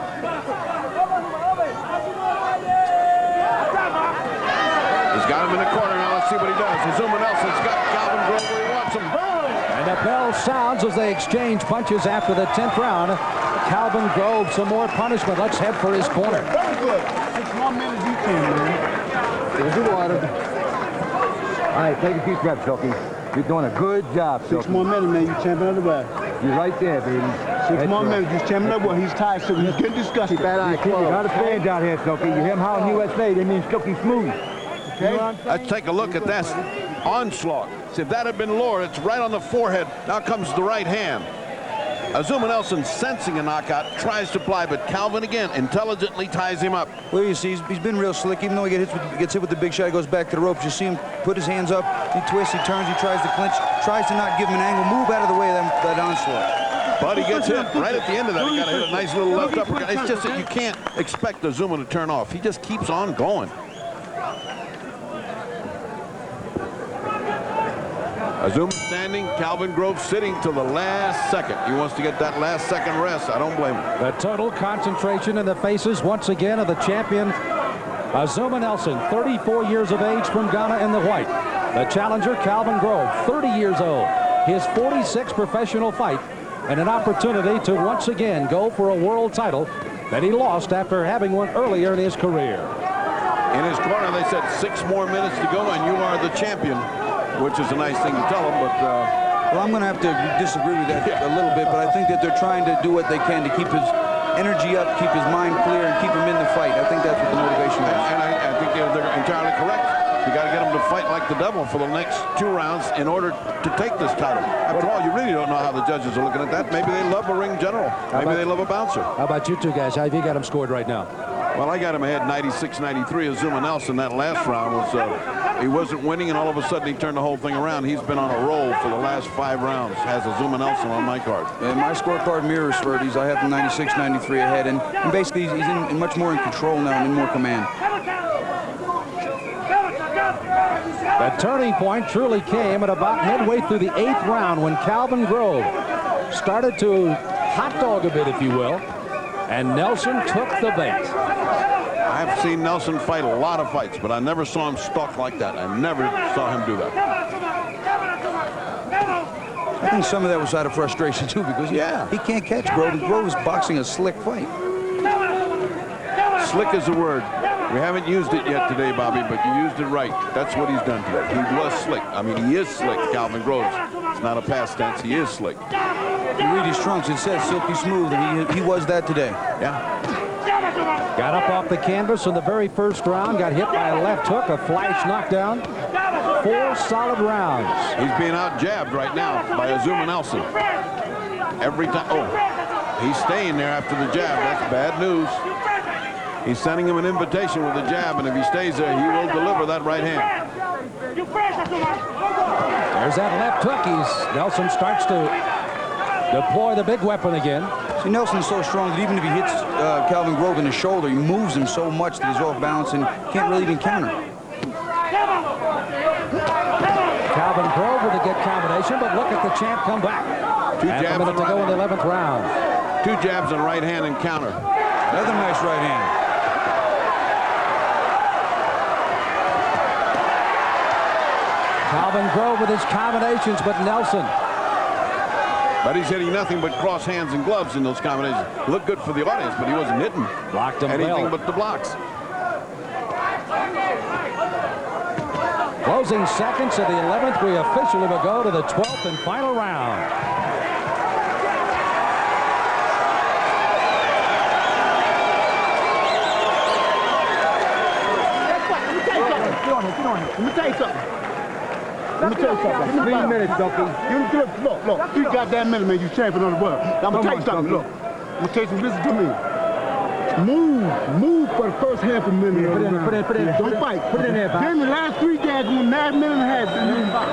He's got him in the corner. Now let's see what he does. Azumah Nelson's got Calvin Grove where he wants him. And the bell sounds as they exchange punches after the 10th round. Calvin Grove, some more punishment. Let's head for his corner. Very good. 6 more minutes you can, man. There's the water. All right, take a deep breath, Silky. You're doing a good job, Silky. 6 more minutes, man. You champion of the world. You're right there, baby. 6 more minutes. You champion of the world. He's tired, so he's getting disgusted. Keep that eye closed. You got a fan down here, Silky. You hear him howling USA, that means Silky smooth. Okay? Let's take a look at that onslaught. See, if that had been lower, it's right on the forehead. Now comes the right hand. Azumah Nelson, sensing a knockout, tries to apply, but Calvin again intelligently ties him up. Well, you see, he's been real slick. Even though he gets hit with the big shot, he goes back to the ropes. You see him put his hands up, he twists, he turns, he tries to clinch, tries to not give him an angle, move out of the way of that onslaught. But he gets hit right at the end of that. He got to hit a nice little left uppercut. It's just that you can't expect Azumah to turn off. He just keeps on going. Azumah standing, Calvin Grove sitting till the last second. He wants to get that last second rest. I don't blame him. The total concentration in the faces once again of the champion Azumah Nelson, 34 years of age, from Ghana in the white. The challenger, Calvin Grove, 30 years old. His 46th professional fight, and an opportunity to once again go for a world title that he lost after having one earlier in his career. In his corner, they said 6 more minutes to go and you are the champion, which is a nice thing to tell him, but well, I'm going to have to disagree with that a little bit, but I think that they're trying to do what they can to keep his energy up, keep his mind clear, and keep him in the fight. I think that's what the motivation is. And I think they're entirely correct. You got to get him to fight like the devil for the next 2 rounds in order to take this title. After all, you really don't know how the judges are looking at that. Maybe they love a ring general. Maybe they love a bouncer. How about you two guys? How have you got him scored right now? Well, I got him ahead 96-93. Azumah Nelson, that last round was, he wasn't winning, and all of a sudden he turned the whole thing around. He's been on a roll for the last 5 rounds. Has Azumah Nelson on my card. And my scorecard mirrors Ferdy's. I have him 96-93 ahead, and basically he's in much more in control now and in more command. The turning point truly came at about midway through the 8th round when Calvin Grove started to hot dog a bit, if you will, and Nelson took the bait. I've seen Nelson fight a lot of fights, but I never saw him stalk like that. I never saw him do that. I think some of that was out of frustration, too, because he can't catch Grove. And Grove is boxing a slick fight. Slick is the word. We haven't used it yet today, Bobby, but you used it right. That's what he's done today. He was slick. I mean, he is slick, Calvin Grove. It's not a past tense. He is slick. You read his trunks, it says silky smooth, and he was that today. Yeah. Got up off the canvas in the very first round, got hit by a left hook, a flash knockdown. 4 solid rounds. He's being out-jabbed right now by Azumah Nelson. Every time. Oh, he's staying there after the jab. That's bad news. He's sending him an invitation with a jab, and if he stays there, he will deliver that right hand. There's that left hook. Nelson starts to deploy the big weapon again. See, Nelson's so strong that even if he hits Calvin Grove in the shoulder, he moves him so much that he's off balance and can't really even counter. Calvin Grove with a good combination, but look at the champ come back. 2 Half a jabs minute to go in the 11th round. 2 jabs on right hand and counter. Another nice right hand. Calvin Grove with his combinations, but Nelson. But he's hitting nothing but cross hands and gloves in those combinations. Looked good for the audience, but he wasn't hitting Blocked him anything well. but the blocks. Closing seconds of the 11th, we officially will go to the 12th and final round. Get on him. Let me tell you something. Let me tell you something. 3 minutes, Donkey. Look, 3 goddamn minutes, man. You champion of the world. Now, I'm going to tell you something. Look. I'm going to tell you something. Listen to me. Move for the first half a minute. Put it in. Don't fight. Put it in there, Bob. Then the last 3 guys, 9 minutes and a half.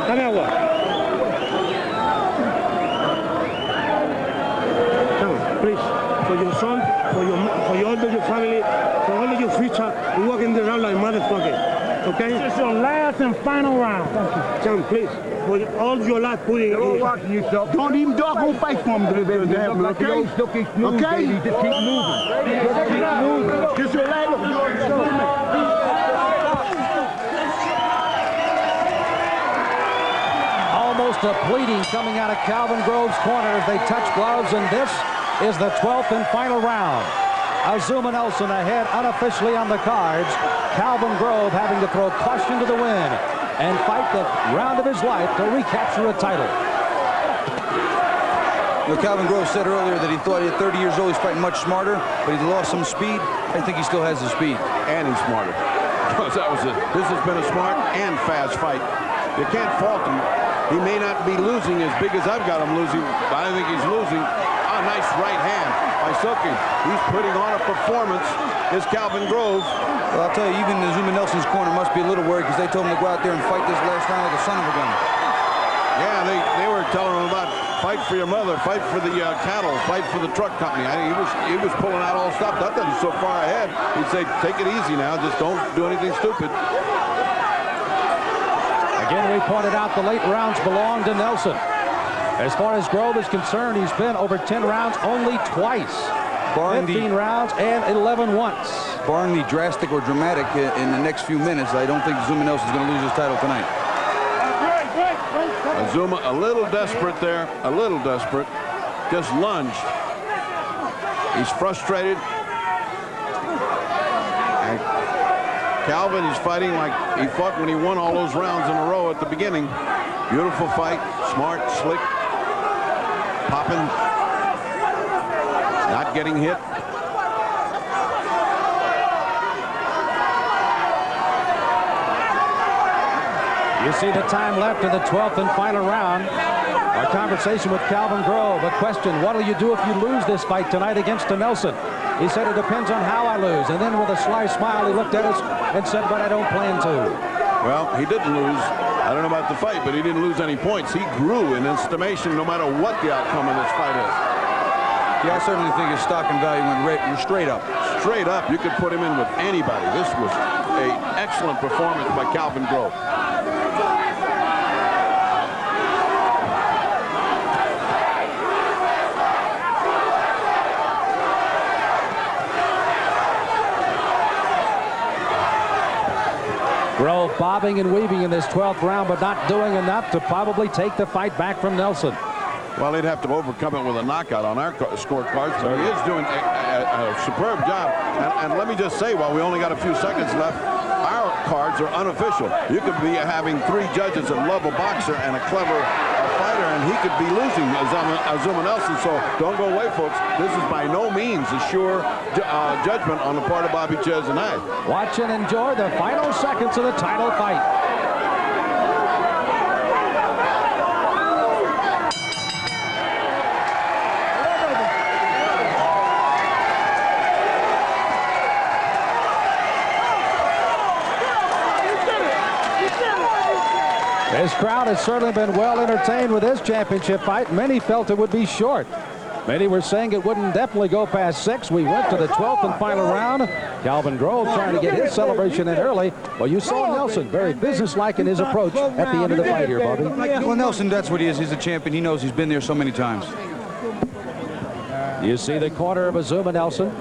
Come here, what? Come, please. For your son, for all of your family, for all of your future, you walking around like motherfucker. Okay? This is your last and final round. John, please. For all your life, put it in. Watching yourself. Don't even doggone fight for him. Okay? Okay? Just keep moving. Just your last look. Almost a pleading coming out of Calvin Grove's corner as they touch gloves, and this is the 12th and final round. Azumah Nelson ahead unofficially on the cards. Calvin Grove having to throw caution to the wind and fight the round of his life to recapture a title. You know, Calvin Grove said earlier that he thought at 30 years old he's fighting much smarter, but he lost some speed. I think he still has the speed. And he's smarter. Because this has been a smart and fast fight. You can't fault him. He may not be losing as big as I've got him losing, but I think he's losing. A nice right hand by Silky. He's putting on a performance. Is Calvin Grove. Well, I'll tell you, even Azumah Nelson's corner must be a little worried because they told him to go out there and fight this last round like a son of a gun. Yeah, they were telling him about fight for your mother, fight for the cattle, fight for the truck company. He was pulling out all stops. I thought he's so far ahead. He'd say, take it easy now. Just don't do anything stupid. Again, we pointed out the late rounds belong to Nelson. As far as Grove is concerned, he's been over 10 rounds only twice. 15 rounds and 11 once. Barring the drastic or dramatic in the next few minutes, I don't think Azumah Nelson is going to lose his title tonight. Azumah a little desperate there, a little desperate. Just lunged. He's frustrated. And Calvin, he's fighting like he fought when he won all those rounds in a row at the beginning. Beautiful fight, smart, slick, popping, not getting hit. You see the time left in the 12th and final round. Our conversation with Calvin Grove. A question, what will you do if you lose this fight tonight against Nelson? He said it depends on how I lose. And then with a sly smile, he looked at us and said, but I don't plan to. Well, he didn't lose. I don't know about the fight, but he didn't lose any points. He grew in estimation no matter what the outcome of this fight is. Yeah, I certainly think his stock and value went straight up. Straight up, you could put him in with anybody. This was an excellent performance by Calvin Grove. Grove bobbing and weaving in this 12th round, but not doing enough to probably take the fight back from Nelson. Well, he'd have to overcome it with a knockout on our scorecard. So he is doing a superb job. And let me just say, while we only got a few seconds left, our cards are unofficial. You could be having 3 judges that love a boxer and a clever fighter, and he could be losing Azumah Nelson. So don't go away, folks. This is by no means a sure judgment on the part of Bobby Ches and I. Watch and enjoy the final seconds of the title fight. This crowd has certainly been well entertained with this championship fight. Many felt it would be short. Many were saying it wouldn't definitely go past 6. We went to the 12th and final round. Calvin Grove trying to get his celebration in early. Well, you saw Nelson very businesslike in his approach at the end of the fight here, Bobby. Well, Nelson, that's what he is. He's a champion. He knows he's been there so many times. You see the corner of Azumah Nelson.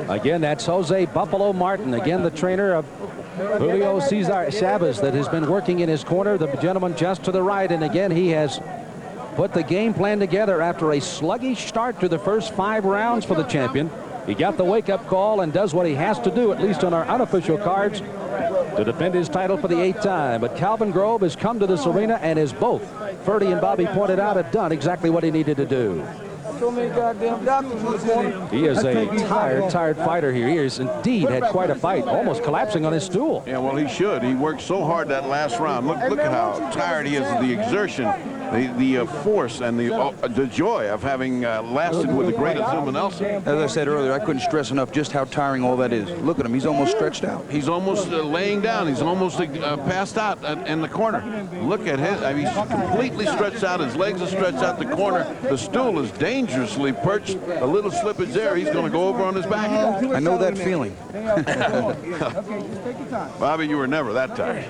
Again, that's Jose Buffalo Martin. Again, the trainer of Julio Cesar Chavez that has been working in his corner. The gentleman just to the right. And again, he has put the game plan together after a sluggish start to the first 5 rounds for the champion. He got the wake-up call and does what he has to do, at least on our unofficial cards, to defend his title for the 8th time. But Calvin Grove has come to this arena and, as both Ferdy and Bobby pointed out, have done exactly what he needed to do. So many goddamn doctors. He is a tired fighter here. He has indeed had quite a fight, almost collapsing on his stool. Yeah, well, he should. He worked so hard that last round. Look at how tired he is of the exertion, the force, and the joy of having lasted with the great Azumah Nelson. As I said earlier, I couldn't stress enough just how tiring all that is. Look at him. He's almost stretched out. He's almost laying down. He's almost passed out in the corner. Look at him. I mean, he's completely stretched out. His legs are stretched out the corner. The stool is dangerously perched. A little slippage there. He's going to go over on his back. I know that feeling. Bobby, you were never that tired.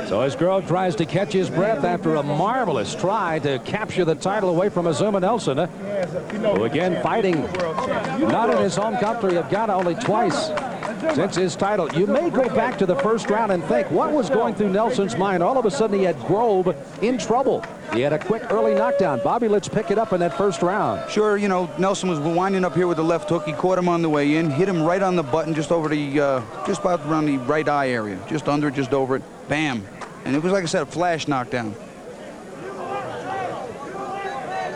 So as Grove tries to catch his breath after a marvelous try to capture the title away from Azumah Nelson, who again fighting not in his home country of Ghana only twice since his title. You may go back to the first round and think, what was going through Nelson's mind? All of a sudden he had Grove in trouble. He had a quick early knockdown. Bobby, let's pick it up in that first round. Sure, you know, Nelson was winding up here with the left hook. He caught him on the way in, hit him right on the button, just over the, just about around the right eye area, just under it, just over it. Bam. And it was, like I said, a flash knockdown.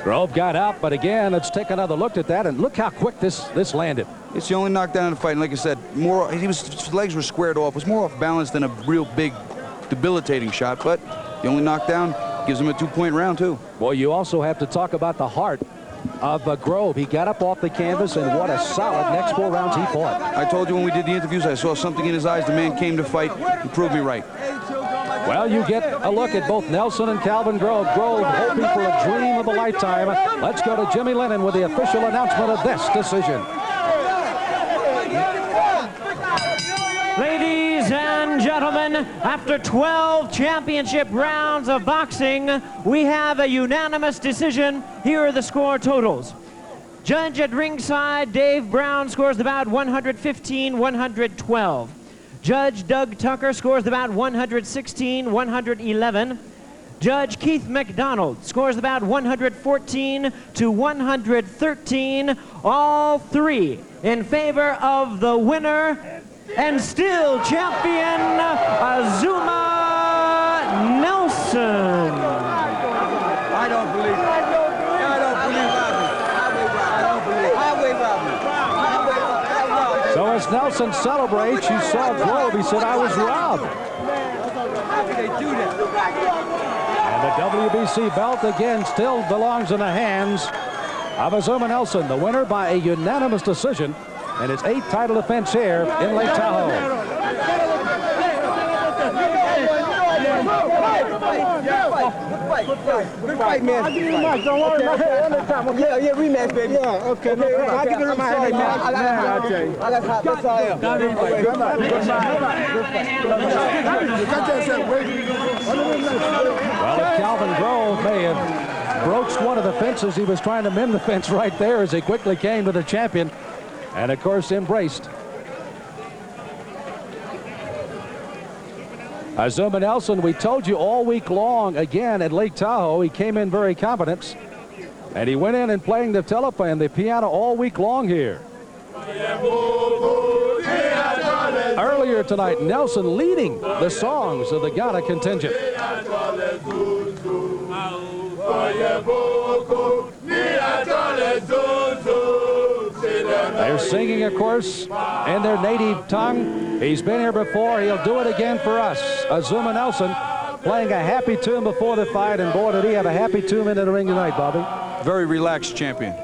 Grove got up, but again, let's take another look at that, and look how quick this landed. It's the only knockdown in the fight, and like I said, his legs were squared off. It was more off balance than a real big, debilitating shot, but the only knockdown gives him a 2-point round, too. Well, you also have to talk about the heart of Grove. He got up off the canvas, and what a solid next 4 rounds he fought. I told you when we did the interviews, I saw something in his eyes. The man came to fight and proved me right. Well, you get a look at both Nelson and Calvin Grove. Grove hoping for a dream of a lifetime. Let's go to Jimmy Lennon with the official announcement of this decision. Ladies and gentlemen, gentlemen, after 12 championship rounds of boxing, we have a unanimous decision. Here are the score totals. Judge at ringside, Dave Brown, scores the bout 115-112. Judge Doug Tucker scores the bout 116-111. Judge Keith McDonald scores the bout 114-113. All three in favor of the winner and still champion, Azumah Nelson. I don't believe it. I don't believe it. So as Nelson celebrates, you saw Grove. He said, I was robbed. How can they do that? And the WBC belt again still belongs in the hands of Azumah Nelson, the winner by a unanimous decision in his 8th title defense here in Lake Tahoe. Good fight, man. I'll give you the rematch. Don't worry about it. Yeah, rematch, baby. Yeah, okay. No, I'll give you the rematch. I got hot. That's all I am. Well, Calvin Grove may have broached one of the fences. He was trying to mend the fence right there as he quickly came to the champion and, of course, embraced. Azumah Nelson, we told you all week long, again at Lake Tahoe, he came in very confident, and he went in and playing the telephone, the piano all week long here. Earlier tonight, Nelson leading the songs of the Ghana contingent. They're singing, of course, in their native tongue. He's been here before. He'll do it again for us. Azumah Nelson playing a happy tune before the fight, and boy, did he have a happy tune into the ring tonight, Bobby. Very relaxed champion.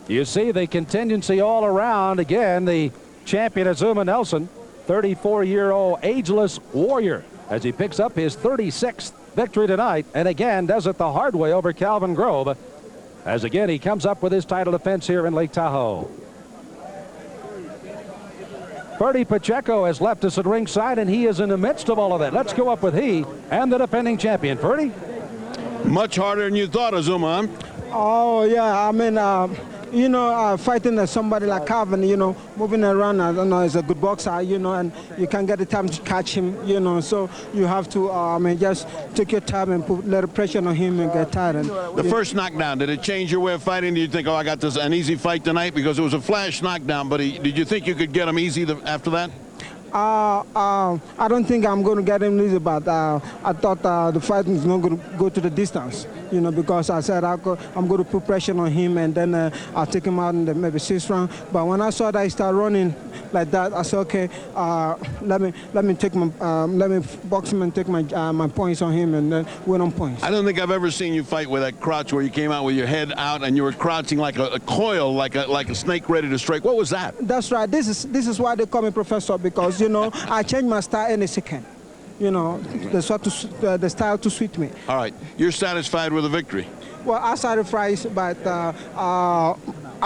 You see the contingency all around. Again, the champion Azumah Nelson, 34-year-old ageless warrior, as he picks up his 36th victory tonight, and again does it the hard way over Calvin Grove, as again he comes up with his title defense here in Lake Tahoe. Ferdy Pacheco has left us at ringside, and he is in the midst of all of that. Let's go up with he and the defending champion. Ferdy? Much harder than you thought, Azumah. Oh, yeah. I mean, fighting somebody like Calvin, moving around, I don't know, is a good boxer, and you can't get the time to catch him, so you have to, just take your time and put a little pressure on him and get tired. The first knockdown, did it change your way of fighting? Did you think, I got an easy fight tonight? Because it was a flash knockdown, but did you think you could get him easy after that? I don't think I'm going to get him easy, but I thought the fight is not going to go to the distance, because I said I'm going to put pressure on him, and then I'll take him out in the maybe 6th round. But when I saw that he started running like that, I said, okay, let me box him and take my points on him, and then win on points. I don't think I've ever seen you fight with that crouch where you came out with your head out and you were crouching like a coil, like a snake ready to strike. What was that? That's right. This is why they call me Professor, because I change my style any second. The style to suit me. All right, you're satisfied with the victory? Well, I'm satisfied, but I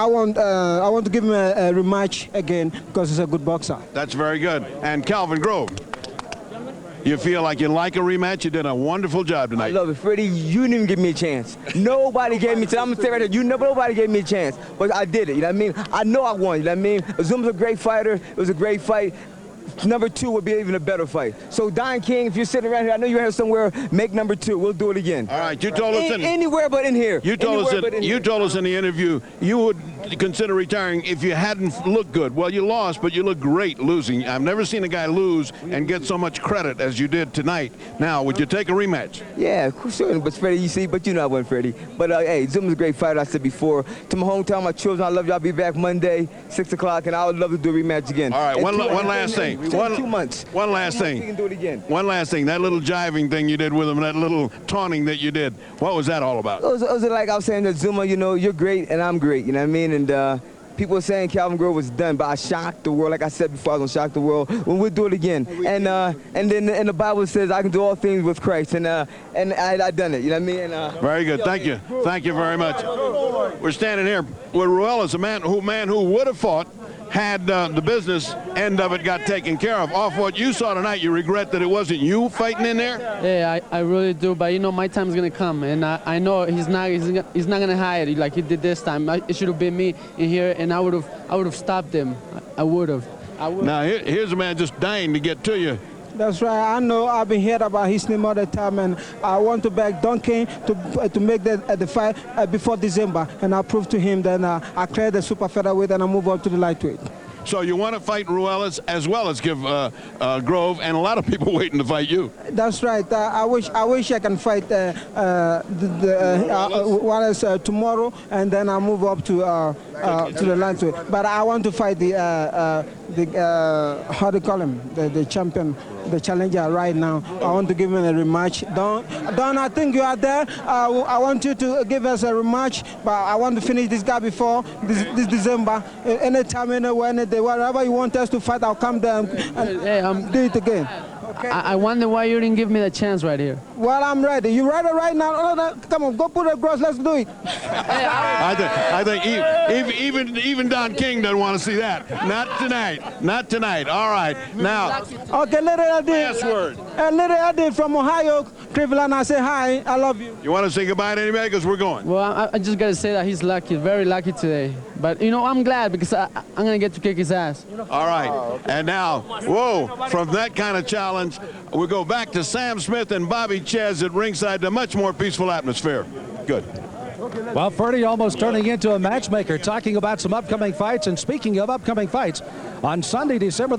want to give him a rematch again because he's a good boxer. That's very good. And Calvin Grove, you feel like you like a rematch? You did a wonderful job tonight. I love it, Freddie. You didn't even give me a chance. Nobody gave me a chance. I'm gonna say right here, nobody gave me a chance, but I did it. You know what I mean? I know I won. You know what I mean? Azumah's a great fighter. It was a great fight. Number 2 would be even a better fight. So, Don King, if you're sitting around here, I know you're here somewhere, make number 2. We'll do it again. All right, you told us anywhere but in here. You told us in the interview you would consider retiring if you hadn't looked good. Well, you lost, but you look great losing. I've never seen a guy lose and get so much credit as you did tonight. Now, would you take a rematch? Yeah, sure. But Freddie, you see, but I wasn't Freddie. But hey, Azumah's a great fighter. I said before. To my hometown, my children, I love y'all. I'll be back Monday, 6 o'clock, and I would love to do a rematch again. All right, one last thing. 2 months. One last thing. We can do it again. One last thing. That little jiving thing you did with him, that little taunting that you did, what was that all about? It was like I was saying to Azumah, you're great and I'm great, you know what I mean? And people were saying Calvin Grove was done, but I shocked the world. Like I said before, I was going to shock the world. Well, we'll do it again. And then the Bible says I can do all things with Christ, and I done it, you know what I mean? Very good. Thank you. Thank you very much. We're standing here with Ruel as a man who would have fought had the business end of it got taken care of. Off what you saw tonight, you regret that it wasn't you fighting in there? Yeah, I really do. But you know, my time's gonna come, and I know he's not gonna hide it like he did this time. It should have been me in here, and I would have stopped him. I would have. Now here's a man just dying to get to you. That's right. I know. I've been heard about his name all the time, and I want to beg Duncan to make the fight before December, and I'll prove to him that I clear the super featherweight and I move on to the lightweight. So you want to fight Ruelas as well as give Grove, and a lot of people waiting to fight you. That's right. I wish I can fight Wallace tomorrow, and then I'll move up to the lightweight. But I want to fight the how do you call him, the champion, the challenger right now. I want to give him a rematch. Don, I think you are there. I want you to give us a rematch, but I want to finish this guy before this December. Anytime, anywhere, any day, wherever you want us to fight, I'll come there and do it again. Okay. I wonder why you didn't give me the chance right here. Well, I'm ready. You ready right now? Oh, come on, go put a cross. Let's do it. I think even Don King doesn't want to see that. Not tonight. Not tonight. All right. Now. Okay, Little Eddie. Last word. Little Eddie from Ohio, Cleveland. I say hi. I love you. You want to say goodbye to anybody? Because we're going. Well, I just got to say that he's lucky, very lucky today. But, you know, I'm glad because I'm going to get to kick his ass. All right. And now, whoa, from that kind of challenge, we go back to Sam Smith and Bobby Ches at ringside to a much more peaceful atmosphere. Good. Well, Ferdy almost turning into a matchmaker, talking about some upcoming fights. And speaking of upcoming fights, on Sunday, December